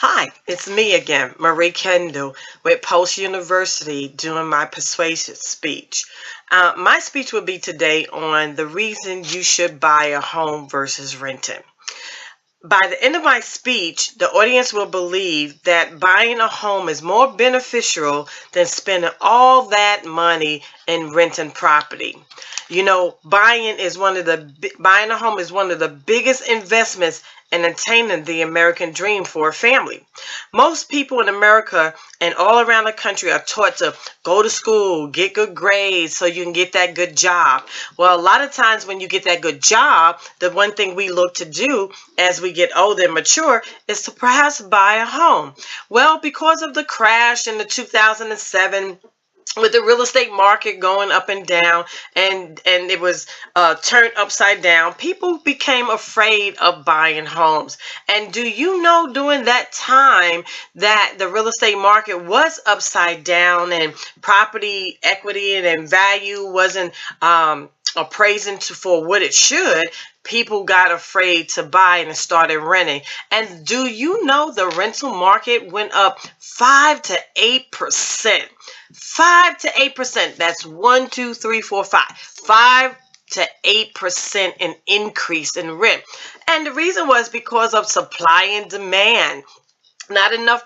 Hi, it's me again, Marie Kindle, with Post University doing my Persuade Speech. My speech will be today on the reason you should buy a home versus renting. By the end of my speech, the audience will believe that buying a home is more beneficial than spending all that money in renting property. Buying a home is one of the biggest investments in attaining the American dream for a family. Most people in America and all around the country are taught to go to school, get good grades so you can get that good job. Well, a lot of times when you get that good job, the one thing we look to do as we get older and mature is to perhaps buy a home. Well, because of the crash in the 2007, with the real estate market going up and down, and it was turned upside down, people became afraid of buying homes. And do you know, during that time that the real estate market was upside down and property equity and value wasn't appraising for what it should, people got afraid to buy and started renting. And do you know the rental market went up 5 to 8%? 5 to 8%. That's 1, 2, 3, 4, 5. 5 to 8% in increase in rent. And the reason was because of supply and demand. Not enough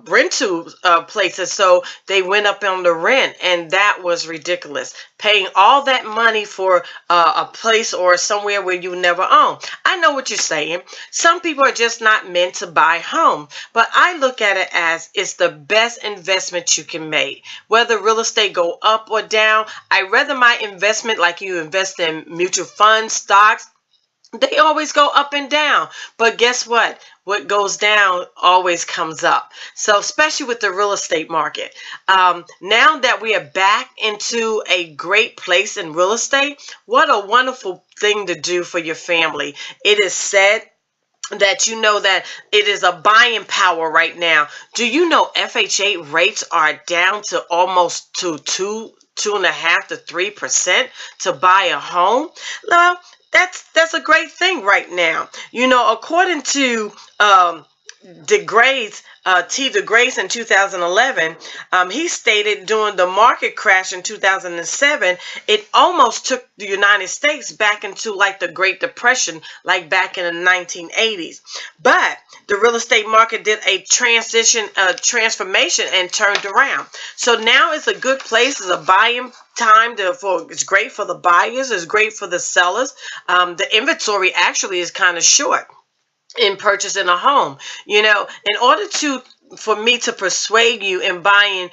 rental places, so they went up on the rent, and that was ridiculous. Paying all that money for a place or somewhere where you never own. I know what you're saying. Some people are just not meant to buy home, but I look at it as it's the best investment you can make. Whether real estate go up or down, I rather my investment, like you invest in mutual funds, stocks, they always go up and down. But guess what? What goes down always comes up. So especially with the real estate market. Now that we are back into a great place in real estate, what a wonderful thing to do for your family. It is said that you know that it is a buying power right now. Do you know FHA rates are down to almost to 2.5 to 3% to buy a home? Well, that's a great thing right now. According to DeGrace, T. DeGrace in 2011, he stated during the market crash in 2007, it almost took the United States back into like the Great Depression, like back in the 1980s. But the real estate market did a transformation and turned around. So now it's a good place. It's a buying time it's great for the buyers. It's great for the sellers. The inventory actually is kind of short in purchasing a home. In order for me to persuade you in buying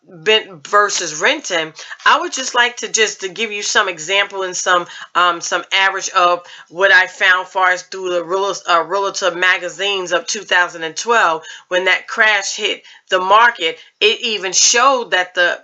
versus renting, I would just like to give you some example and some average of what I found far as through the realtor magazines of 2012. When that crash hit the market, it even showed that the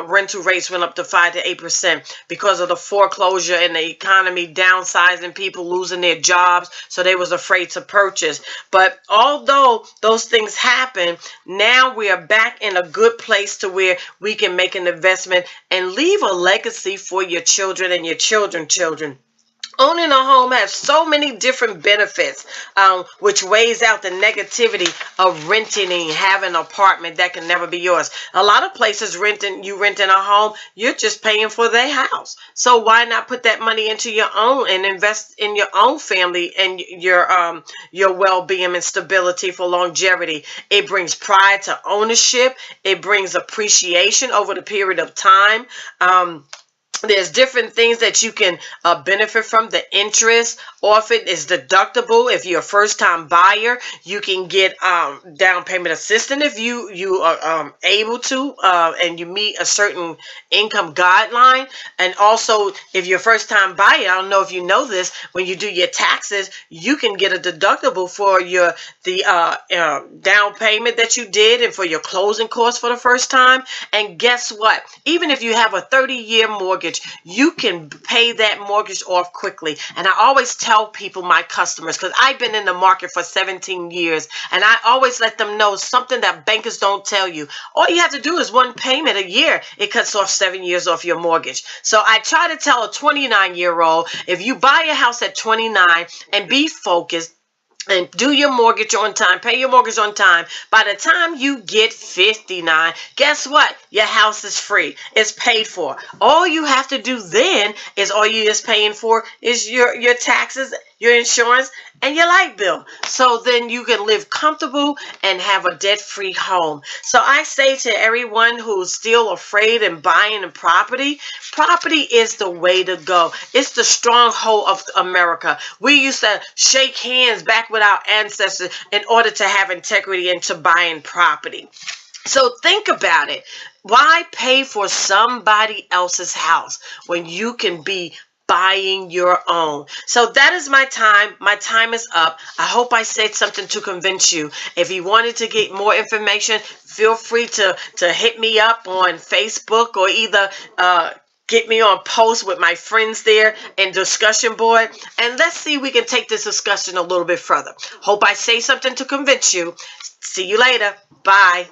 rental rates went up to 5 to 8% because of the foreclosure and the economy downsizing, people losing their jobs, so they was afraid to purchase. But although those things happen, now we are back in a good place to where we can make an investment and leave a legacy for your children and your children's children. Owning a home has so many different benefits, which weighs out the negativity of renting and having an apartment that can never be yours. A lot of places renting a home, you're just paying for their house. So why not put that money into your own and invest in your own family and your well-being and stability for longevity? It brings pride to ownership. It brings appreciation over the period of time. There's different things that you can benefit from. The interest off it is deductible. If you're a first-time buyer, you can get down payment assistance if you are able to, and you meet a certain income guideline. And also, if you're a first-time buyer, I don't know if you know this, when you do your taxes, you can get a deductible for the down payment that you did and for your closing costs for the first time. And guess what? Even if you have a 30-year mortgage, you can pay that mortgage off quickly. And I always tell people, my customers, because I've been in the market for 17 years, and I always let them know something that bankers don't tell you. All you have to do is one payment a year. It cuts off 7 years off your mortgage. So I try to tell a 29-year-old, if you buy a house at 29 and be focused, and do your mortgage on time, pay your mortgage on time. By the time you get 59, guess what? Your house is free. It's paid for. All you have to do then is all you're just paying for is your taxes, your insurance, and your light bill. So then you can live comfortable and have a debt-free home. So I say to everyone who's still afraid in buying a property, property is the way to go. It's the stronghold of America. We used to shake hands back with our ancestors in order to have integrity into buying property. So think about it. Why pay for somebody else's house when you can be buying your own? So that is my time. My time is up. I hope I said something to convince you. If you wanted to get more information, feel free to hit me up on Facebook, or either get me on post with my friends there in discussion board, and let's see if we can take this discussion a little bit further. Hope I say something to convince you. See you later. Bye.